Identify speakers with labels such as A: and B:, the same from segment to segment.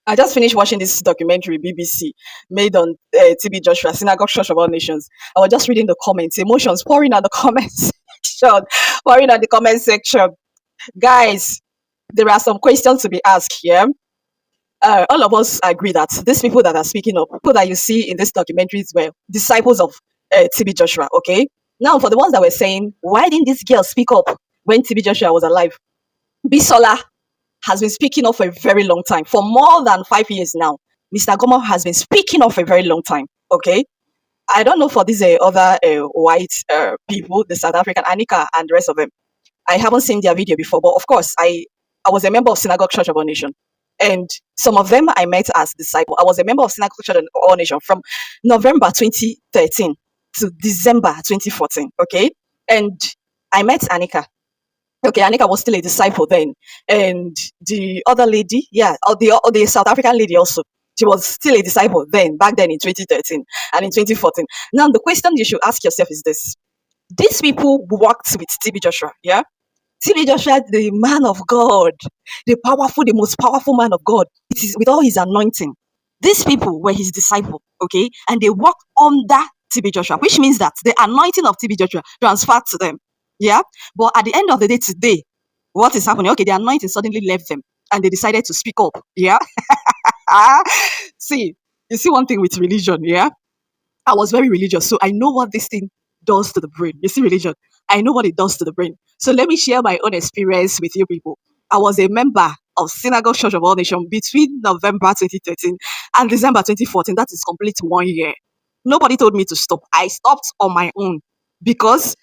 A: I just finished watching this documentary BBC made on TB Joshua, Synagogue Church of All Nations. I was just reading the comments, emotions pouring at the comments section, pouring at the comment section. Guys, there are some questions to be asked here. All of us agree that these people that are speaking up, people that you see in this documentaries were disciples of TB Joshua, okay? Now, for the ones that were saying, why didn't this girl speak up when TB Joshua was alive? Bisola has been speaking up for a very long time, for more than 5 years now. Mr. Agomoh has been speaking up for a very long time, okay? I don't know for these other white people, the South African, Anika and the rest of them. I haven't seen their video before, but of course, I was a member of Synagogue Church of All Nation. And some of them I met as disciples. I was a member of Synagogue Church of All Nation from November 2013 to December 2014, okay? And I met Anika. Okay, Anika was still a disciple then. And the other lady, or the South African lady also, she was still a disciple then, back then in 2013 and in 2014. Now, the question you should ask yourself is this. These people worked with TB Joshua, yeah? TB Joshua, the man of God, the most powerful man of God, it is with all his anointing. These people were his disciples, okay? And they worked under TB Joshua, which means that the anointing of TB Joshua transferred to them, yeah? But at the end of the day today, what is happening? Okay, the anointing suddenly left them and they decided to speak up, yeah? See, you see one thing with religion, yeah? I was very religious, so I know what this thing does to the brain. You see, religion, I know what it does to the brain. So let me share my own experience with you people. I was a member of Synagogue Church of All Nations between November 2013 and December 2014. That is complete 1 year. Nobody told me to stop. I stopped on my own because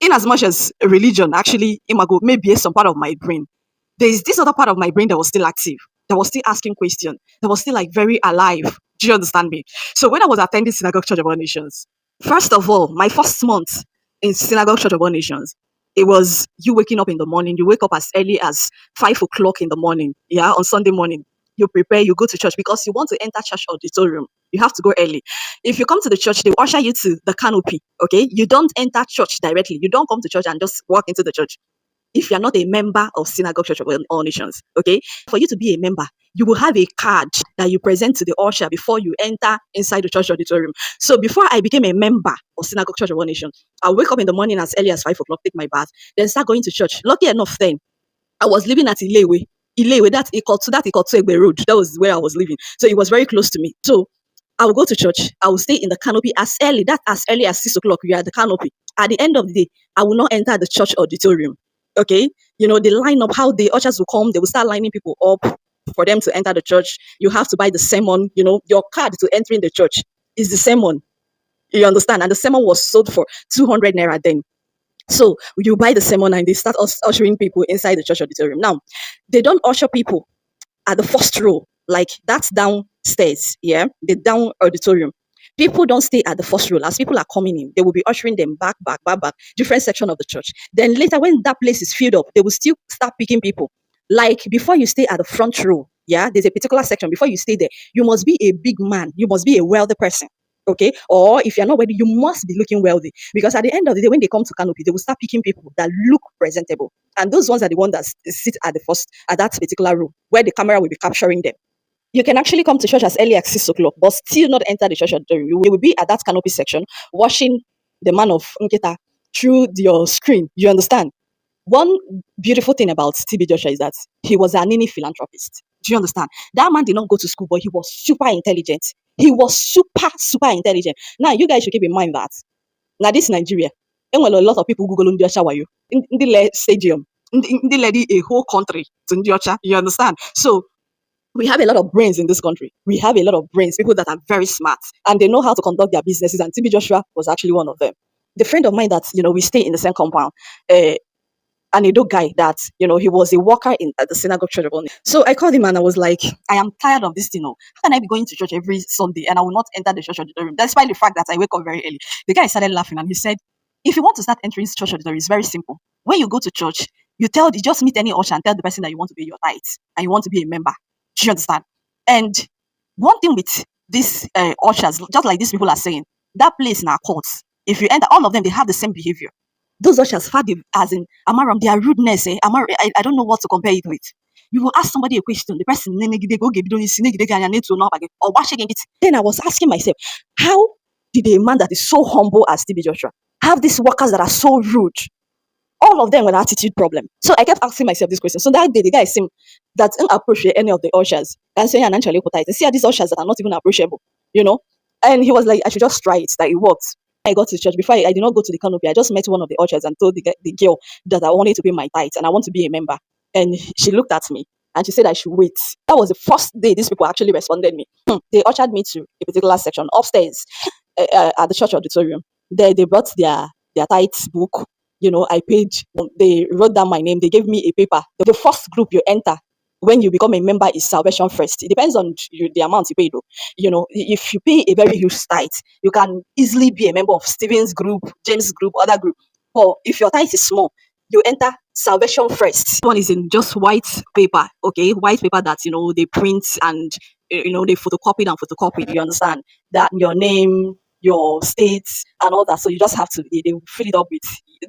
A: in as much as religion actually imago maybe some part of my brain, there is this other part of my brain that was still active, that was still asking questions, that was still like very alive. Do you understand me? So when I was attending Synagogue Church of All Nations, first of all, my first month in Synagogue Church of All Nations, it was you waking up in the morning. You wake up as early as 5 o'clock in the morning, yeah, on Sunday morning. You prepare, you go to church because you want to enter church auditorium. You have to go early. If you come to the church, they usher you to the canopy, okay? You don't enter church directly. You don't come to church and just walk into the church. If you're not a member of Synagogue Church of All Nations, okay? For you to be a member, you will have a card that you present to the usher before you enter inside the church auditorium. So before I became a member of Synagogue Church of All Nations, I wake up in the morning as early as 5 o'clock, take my bath, then start going to church. Lucky enough then, I was living at Ilewe, that Egbe Road. That was where I was living. So it was very close to me. So I will go to church. I will stay in the canopy as early as 6 o'clock. We are at the canopy. At the end of the day, I will not enter the church auditorium. Okay, you know, they line up, how the ushers will come, they will start lining people up for them to enter the church. You have to buy the sermon, you know, your card to enter in the church is the sermon. You understand? And the sermon was sold for 200 naira then. So you buy the sermon and they start ushering people inside the church auditorium. Now, they don't usher people at the first row, like that's downstairs, yeah, the down auditorium. People don't stay at the first row. As people are coming in, they will be ushering them back, different section of the church. Then later, when that place is filled up, they will still start picking people. Like before you stay at the front row, yeah, there's a particular section. Before you stay there, you must be a big man. You must be a wealthy person. Okay, or if you're not wealthy, you must be looking wealthy. Because at the end of the day, when they come to canopy, they will start picking people that look presentable. And those ones are the ones that sit at that particular row, where the camera will be capturing them. You can actually come to church as early as 6 o'clock, but still not enter the church auditorium. You will be at that canopy section, watching the man of Nketa through your screen. You understand? One beautiful thing about TB Joshua is that he was an Nini philanthropist. Do you understand? That man did not go to school, but he was super intelligent. He was super intelligent. Now, you guys should keep in mind that. Now, this Nigeria, and when a lot of people Google Ndiocha Wayo, in the stadium, in the a whole country to Ndiocha, you understand? So, we have a lot of brains in this country. We have a lot of brains, people that are very smart, and they know how to conduct their businesses, and TB Joshua was actually one of them. The friend of mine that, you know, we stay in the same compound, an Edo guy that, you know, he was a worker at the Synagogue Church of All Nations. So I called him and I was like, I am tired of this thing. How can I be going to church every Sunday and I will not enter the church auditorium, despite the fact that I wake up very early? The guy started laughing and he said, if you want to start entering church auditorium, it's very simple. When you go to church, you just meet any usher and tell the person that you want to be your tithe and you want to be a member. Do you understand? And one thing with these ushers, just like these people are saying, that place in our courts, if you enter, all of them, they have the same behavior. Those ushers, as in Amaram, their rudeness, I don't know what to compare it with. You will ask somebody a question, the person or watching it. Then I was asking myself, how did a man that is so humble as TB Joshua have these workers that are so rude? All of them with an attitude problem. So I kept asking myself this question. So that day, the guy seemed that didn't approach any of the ushers. And saying, and actually, see these ushers that are not even approachable, you know? And he was like, I should just try it, that it worked. I got to church. Before I did not go to the canopy, I just met one of the ushers and told the girl that I wanted to pay my tithe and I want to be a member. And she looked at me and she said I should wait. That was the first day these people actually responded me. They ushered me to a particular section upstairs at the church auditorium. There they brought their tithe book. You know, I paid. They wrote down my name. They gave me a paper. The first group you enter when you become a member is Salvation First. It depends on the amount you pay, though. You know, if you pay a very huge tithe, you can easily be a member of Stephen's group, James group, other group. Or if your tithe is small, you enter Salvation First. One is in just white paper, okay, white paper that they print and they photocopied and photocopied. You understand that your name, your state, and all that. So you just have to they fill it up with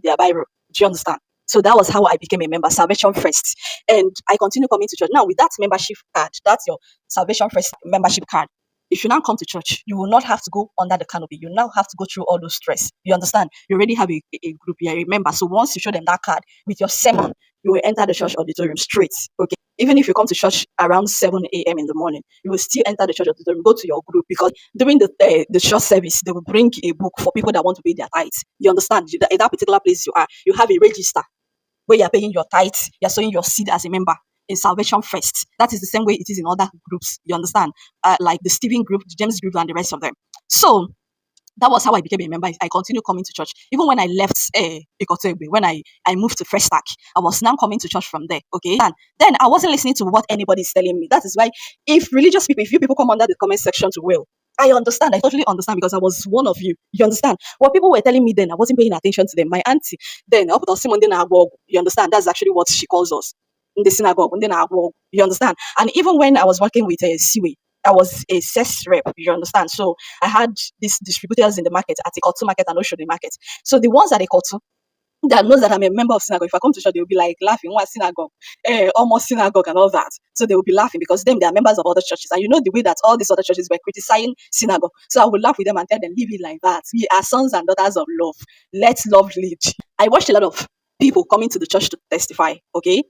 A: their Bible. Do you understand? So that was how I became a member, Salvation First. And I continue coming to church. Now, with that membership card, that's your Salvation First membership card. If you now come to church, you will not have to go under the canopy. You now have to go through all those stress. You understand? You already have a group, you're a member. So once you show them that card with your sermon, you will enter the church auditorium straight. Okay. Even if you come to church around 7 a.m. in the morning, you will still enter the church auditorium, go to your group, because during the church service, they will bring a book for people that want to pay their tithes. You understand? In that particular place you have a register where you're paying your tithes, you're sowing your seed as a member in Salvation First. That is the same way it is in other groups. You understand? Like the Stephen group, the James group, and the rest of them. So that was how I became a member. I continued coming to church. Even when I left Ikotegbe, when I moved to Fresh Stack, I was now coming to church from there. Okay. And then I wasn't listening to what anybody is telling me. That is why if you people come under the comment section to will, I understand. I totally understand, because I was one of you. You understand? What people were telling me then, I wasn't paying attention to them. My auntie, then, you understand? That's actually what she calls us in the synagogue. You understand? And even when I was working with Siwe, I was a sales rep, you understand? So I had these distributors in the market at Ikotu market and Oshodi market. So the ones at Ikotu that knows that I'm a member of synagogue, if I come to church, they'll be like laughing, what synagogue, almost synagogue and all that. So they will be laughing because them, they are members of other churches. And you know the way that all these other churches were criticizing synagogue. So I would laugh with them and tell them, leave it like that. We are sons and daughters of love. Let love lead. I watched a lot of people coming to the church to testify, okay?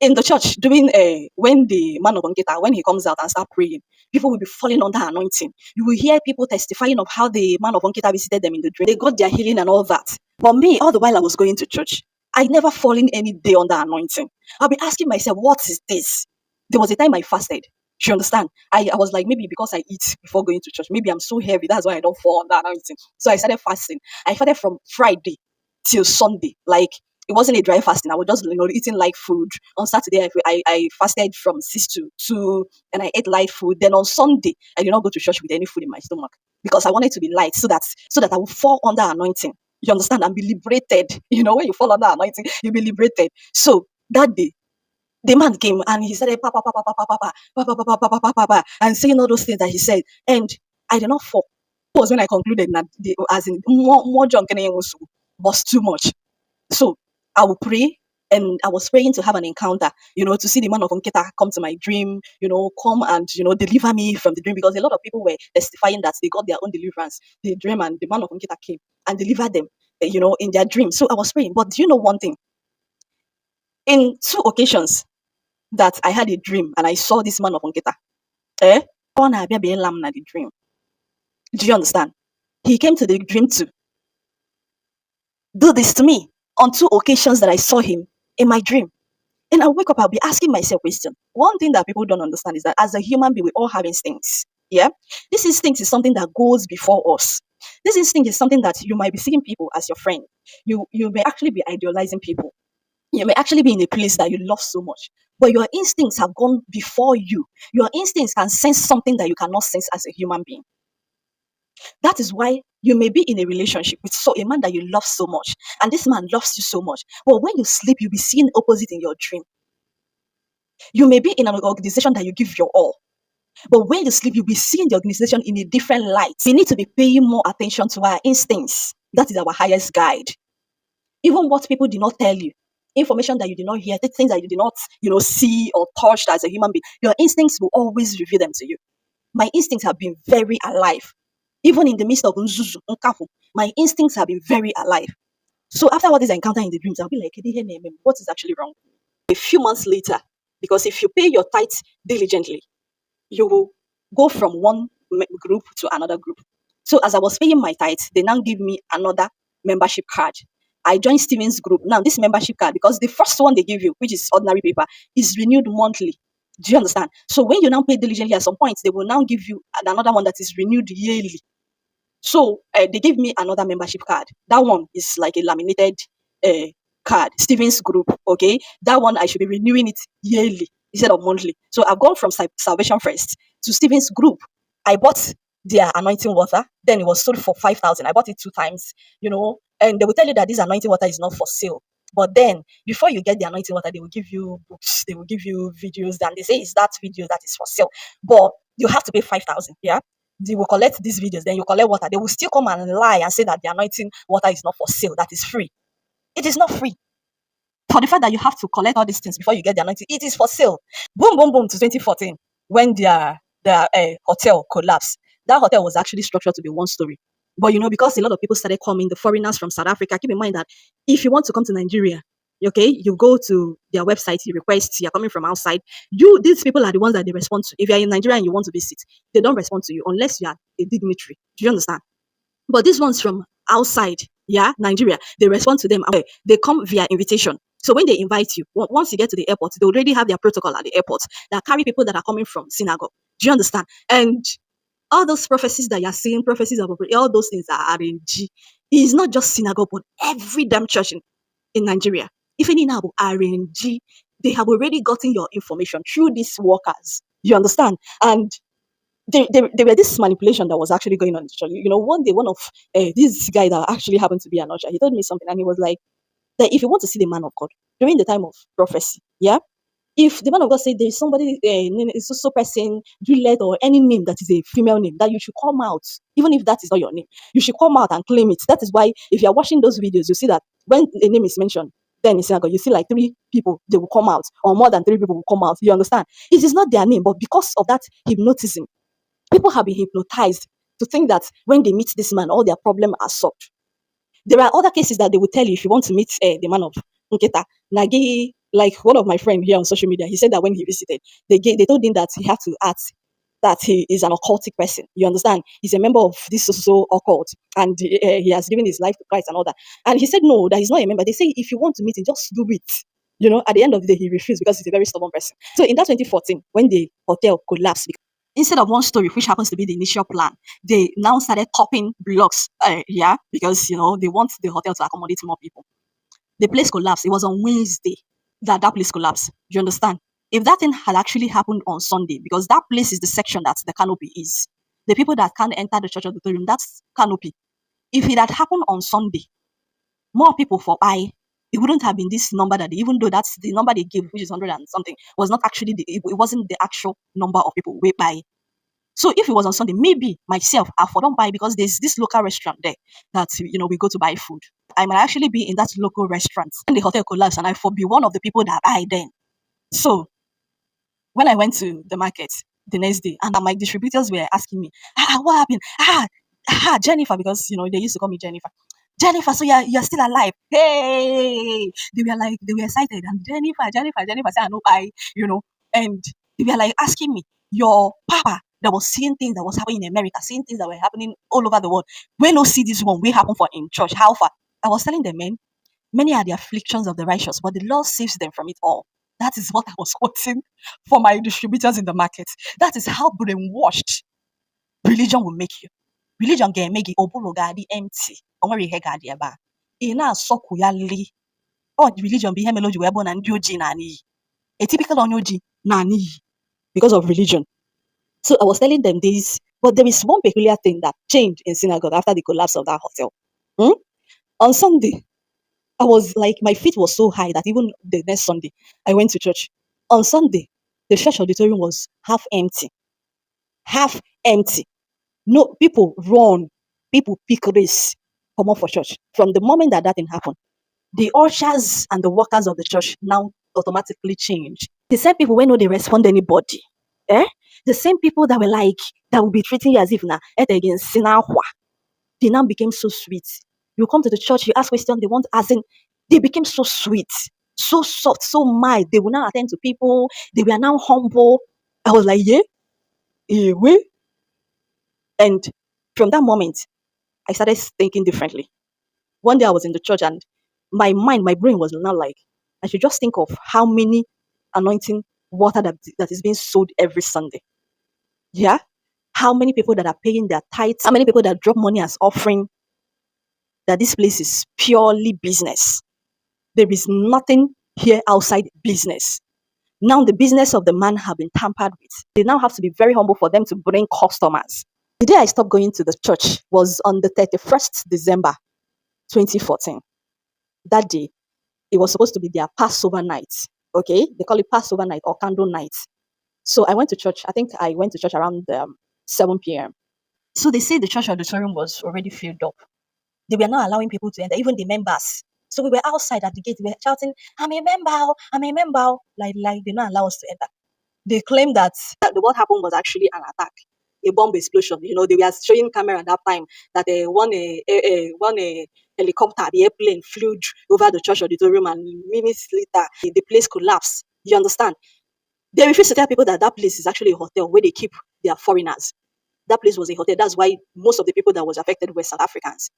A: In the church, during when the man of Ongeta, when he comes out and start praying, people will be falling under anointing. You will hear people testifying of how the man of Ongeta visited them in the dream. They got their healing and all that. But me, all the while I was going to church, I never fallen any day under anointing. I'll be asking myself, what is this? There was a time I fasted. Do you understand? I was like, maybe because I eat before going to church, maybe I'm so heavy, that's why I don't fall under anointing. So I started fasting. I started from Friday till Sunday. Like, it wasn't a dry fasting. I was just eating light food. On Saturday, I fasted from 6 to 2 and I ate light food. Then on Sunday, I did not go to church with any food in my stomach because I wanted to be light so that I would fall under anointing. You understand? And be liberated. When you fall under anointing, you'll be liberated. So that day, the man came and he started pa pa pa pa pa pa pa pa pa pa pa pa pa pa pa and saying all those things that he said. And I did not fall. It was when I concluded that as in more junk was too much. So I will pray, and I was praying to have an encounter, to see the man of Onketa come to my dream, come and, deliver me from the dream, because a lot of people were testifying that they got their own deliverance. The dream, and the man of Onketa came and delivered them, in their dream. So I was praying. But do you know one thing? In 2 occasions that I had a dream and I saw this man of Onketa, the dream. Do you understand? He came to the dream to do this to me. On 2 occasions that I saw him in my dream. And I'll wake up, I'll be asking myself a question. One thing that people don't understand is that as a human being, we all have instincts. Yeah? This instinct is something that goes before us. This instinct is something that you might be seeing people as your friend. You may actually be idealizing people. You may actually be in a place that you love so much. But your instincts have gone before you. Your instincts can sense something that you cannot sense as a human being. That is why you may be in a relationship with a man that you love so much, and this man loves you so much. But when you sleep, you'll be seeing opposite in your dream. You may be in an organization that you give your all, but when you sleep, you'll be seeing the organization in a different light. We need to be paying more attention to our instincts. That is our highest guide. Even what people did not tell you, information that you did not hear, the things that you did not, see or touch as a human being, your instincts will always reveal them to you. My instincts have been very alive. Even in the midst of Nzuzu, Nkafu, my instincts have been very alive. So after what is encounter in the dreams, I'll be like, what is actually wrong? A few months later, because if you pay your tithe diligently, you will go from one group to another group. So as I was paying my tithe, they now give me another membership card. I joined Steven's group. Now this membership card, because the first one they give you, which is ordinary paper, is renewed monthly. Do you understand? So when you now pay diligently at some point, they will now give you another one that is renewed yearly. So they gave me another membership card. That one is like a laminated uh, card, Stevens Group. Okay, that one I should be renewing it yearly instead of monthly. So I've gone from Salvation First to Stevens Group. I bought their anointing water. Then it was sold for 5,000. I bought it 2 times. And they will tell you that this anointing water is not for sale. But then, before you get the anointing water, they will give you books, they will give you videos, and they say it's that video that is for sale. But you have to pay 5,000. Yeah, they will collect these videos, then you collect water. They will still come and lie and say that the anointing water is not for sale, that is free. It is not free. For the fact that you have to collect all these things before you get the anointing, it is for sale. Boom, boom, boom to 2014 when their hotel collapsed. That hotel was actually structured to be one story. But because a lot of people started coming, the foreigners from South Africa, keep in mind that if you want to come to Nigeria, okay, you go to their website, you request, you're coming from outside. These people are the ones that they respond to. If you're in Nigeria and you want to visit, they don't respond to you unless you are a dignitary. Do you understand? But these ones from outside, yeah, Nigeria, they respond to them. They come via invitation. So when they invite you, once you get to the airport, they already have their protocol at the airport that carry people that are coming from synagogue. Do you understand? And all those prophecies that you're seeing, prophecies of all those things are RNG. It's not just synagogue, but every damn church in Nigeria. Even in Abu RNG, they have already gotten your information through these workers. You understand? And there were this manipulation that was actually going on in the church. One day, one of this guy that actually happened to be an usher, he told me something, and he was like, that if you want to see the man of God during the time of prophecy, yeah, if the man of God said there is somebody, so person, Juliet, or any name that is a female name, that you should come out, even if that is not your name, you should come out and claim it. That is why if you are watching those videos, you see that when a name is mentioned, then in synagogue, you see like 3 people, they will come out, or more than 3 people will come out. You understand? It is not their name, but because of that hypnotism, people have been hypnotized to think that when they meet this man, all their problems are solved. There are other cases that they will tell you if you want to meet the man of Nketa, Nagi, like one of my friends here on social media, he said that when he visited, they told him that he had to act that he is an occultic person. You understand? He's a member of this so occult, and he has given his life to Christ and all that. And he said no, that he's not a member. They say if you want to meet him, just do it. At the end of the day, he refused because he's a very stubborn person. So in that 2014, when the hotel collapsed, instead of one story, which happens to be the initial plan, they now started copying blocks. Yeah, because they want the hotel to accommodate more people. The place collapsed. It was on Wednesday that place collapsed. You understand? If that thing had actually happened on Sunday, because that place is the section that the canopy is, the people that can't enter the church auditorium, that's canopy. If it had happened on Sunday, more people for buy, it wouldn't have been this number that even though that's the number they give, which is 100 and something, was not actually it wasn't the actual number of people we buy. So if it was on Sunday, maybe myself, I for don't buy because there's this local restaurant there that we go to buy food. I might actually be in that local restaurant when the hotel collapsed, and I for be one of the people that buy then. So when I went to the market the next day, and my distributors were asking me, what happened? Jennifer, because they used to call me Jennifer. Jennifer, so you're still alive. Hey, they were excited, and Jennifer said, I know and they were like asking me, your papa that was seeing things that was happening in America, seeing things that were happening all over the world. We no see this one, we happen for in church. How far? I was telling them, man, many are the afflictions of the righteous, but the Lord saves them from it all. That is what I was quoting for my distributors in the market. That is how brainwashed religion will make you. Religion can make you empty. Ina soku ya li. Oh, religion be hemelogy webo na ndi oji na ni. A typical onyoji na ni because of religion. So I was telling them this, but there is one peculiar thing that changed in synagogue after the collapse of that hotel. On Sunday, I was like, my feet was so high that even the next Sunday, I went to church. On Sunday, the church auditorium was half empty. Half empty. No, people run. People pick race, come up for church. From the moment that thing happened, the ushers and the workers of the church now automatically change. The same people when no they respond anybody. Eh? The same people that were like, that will be treating you as if na again sinahwa. They now became so sweet. You come to the church, you ask questions, they want as in, they became so sweet, so soft, so mild. They will now attend to people. They were now humble. I was like, yeah, we. And from that moment, I started thinking differently. One day I was in the church and my brain was now like, I should just think of how many anointing water that is being sold every Sunday. Yeah? How many people that are paying their tithes, how many people that drop money as offering, that this place is purely business. There is nothing here outside business. Now the business of the man have been tampered with. They now have to be very humble for them to bring customers. The day I stopped going to the church was on the 31st December 2014. That day, it was supposed to be their Passover night. Okay? They call it Passover night or candle night. So I went to church. I think I went to church around 7 p.m. So they say the church auditorium was already filled up. They were not allowing people to enter, even the members. So we were outside at the gate. We were shouting, I'm a member, I'm a member. Like they not allow us to enter. They claimed that what happened was actually an attack, a bomb explosion. You know, they were showing camera at that time that one helicopter, the airplane flew over the church auditorium, and minutes later the place collapsed. You understand? They refused to tell people that that place is actually a hotel where they keep their foreigners. That place was a hotel. That's why most of the people that was affected were South Africans.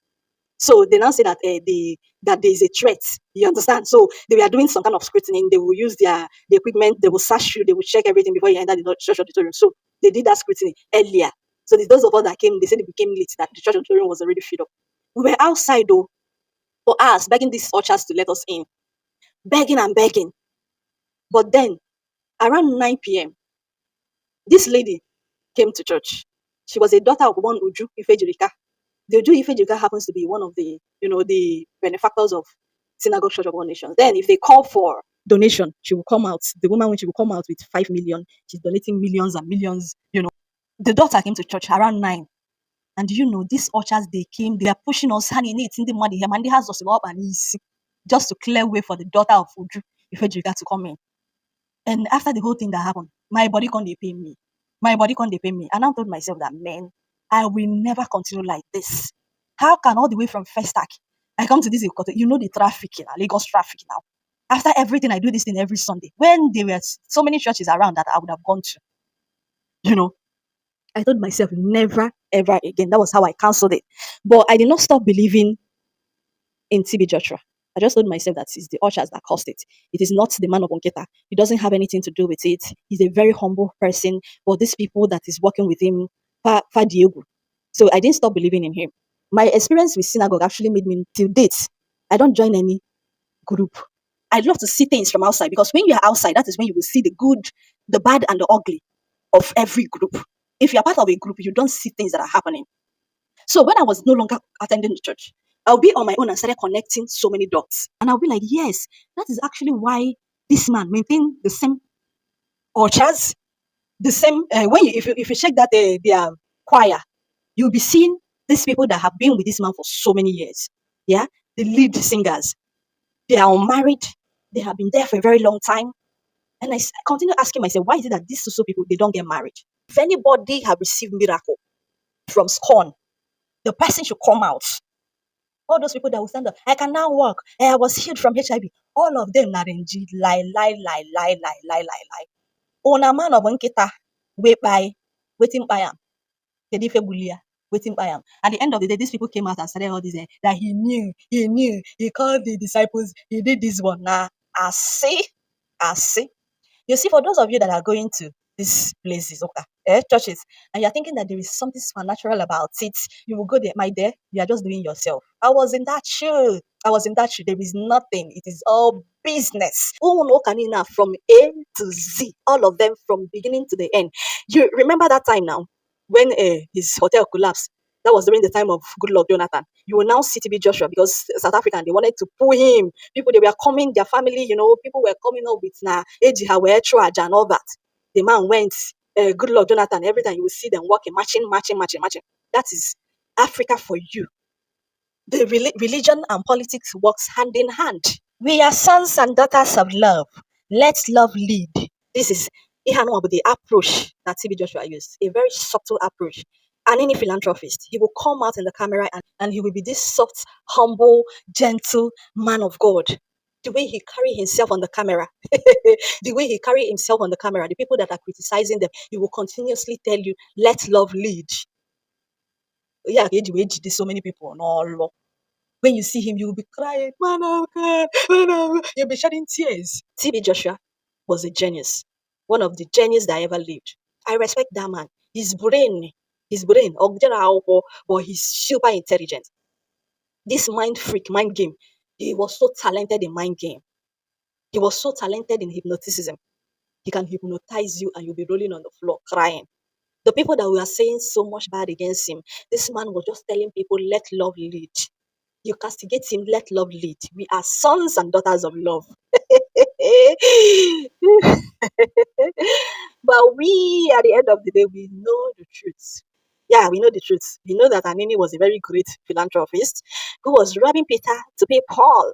A: So they now say that that there is a threat. You understand? So they were doing some kind of scrutiny. They will use the equipment. They will search you. They will check everything before you enter the church auditorium. So they did that scrutiny earlier. So those of us that came, they said it became late, that the church auditorium was already filled up. We were outside though, for us, begging these ushers to let us in, begging and begging. But then around 9 p.m., this lady came to church. She was a daughter of one Uju Ifejirika. The Uju Ifejirika happens to be one of the, the benefactors of Synagogue Church of All Nations. Then if they call for donation, she will come out. The woman, when she will come out with 5 million, she's donating millions and millions. The daughter came to church around 9. And these ushers, they came, they are pushing us, honey, in the money, and they has us up and easy, just to clear way for the daughter of Uju Ifejirika to come in. And after the whole thing that happened, my body can't pay me. My body can't pay me. And I told myself that, man, I will never continue like this. How can all the way from Festac, I come to this, the traffic, Lagos traffic now. After everything, I do this thing every Sunday. When there were so many churches around that I would have gone to, I told myself, never, ever again. That was how I canceled it. But I did not stop believing in TB Joshua. I just told myself that it's the ushers that caused it. It is not the man of Onketa. He doesn't have anything to do with it. He's a very humble person. But these people that is working with him, Fa Diego. So I didn't stop believing in him. My experience with synagogue actually made me, till date, I don't join any group. I'd love to see things from outside, because when you're outside, that is when you will see the good, the bad, and the ugly of every group. If you're part of a group, you don't see things that are happening. So when I was no longer attending the church, I'll be on my own and started connecting so many dots. And I'll be like, yes, that is actually why this man maintained the same orchards, the same, if you check that their choir, you'll be seeing these people that have been with this man for so many years. Yeah, the lead singers, they are unmarried, they have been there for a very long time. And I continue asking myself, why is it that these social people, they don't get married? If anybody have received miracle from SCOAN, the person should come out. All those people that will stand up, I can now walk, I was healed from HIV. All of them are in lie. Ona man of Nkita, wait by, waiting by him. Waiting by him. At the end of the day, these people came out and started all this, that he knew, he called the disciples, he did this one. Now, I see. You see, for those of you that are going to these places, churches, and you're thinking that there is something supernatural about it, you will go there, my dear, you are just doing yourself. I was in that shoe. There is nothing. It is all business. From A to Z, all of them from beginning to the end. You remember that time now when his hotel collapsed? That was during the time of Good Luck Jonathan. You will now see TB Joshua, because South African, they wanted to pull him. People, they were coming, their family, people were coming up with Ejihawe, Traj, and all that. The man went, Good Luck Jonathan, every time you will see them walking, marching. That is Africa for you. Religion and politics works hand in hand. We are sons and daughters of love. Let love lead. This is the approach that TB Joshua used, a very subtle approach. And any philanthropist, he will come out in the camera and he will be this soft, humble, gentle man of God. The way he carry himself on the camera, the way he carry himself on the camera, the people that are criticizing them, he will continuously tell you, let love lead. Yeah, there's so many people. No, when you see him, you will be crying, man of God, man of God. You'll be shedding tears. TB Joshua was a genius, one of the genius that ever lived. I respect that man. His brain, but he's super intelligent. This mind freak, mind game, he was so talented in mind game. He was so talented in hypnoticism. He can hypnotize you and you'll be rolling on the floor crying. The people that were saying so much bad against him, this man was just telling people, let love lead. You castigate him, let love lead. We are sons and daughters of love. But we, at the end of the day, we know the truth. Yeah, we know the truth. We know that Anini was a very great philanthropist who was robbing Peter to pay Paul.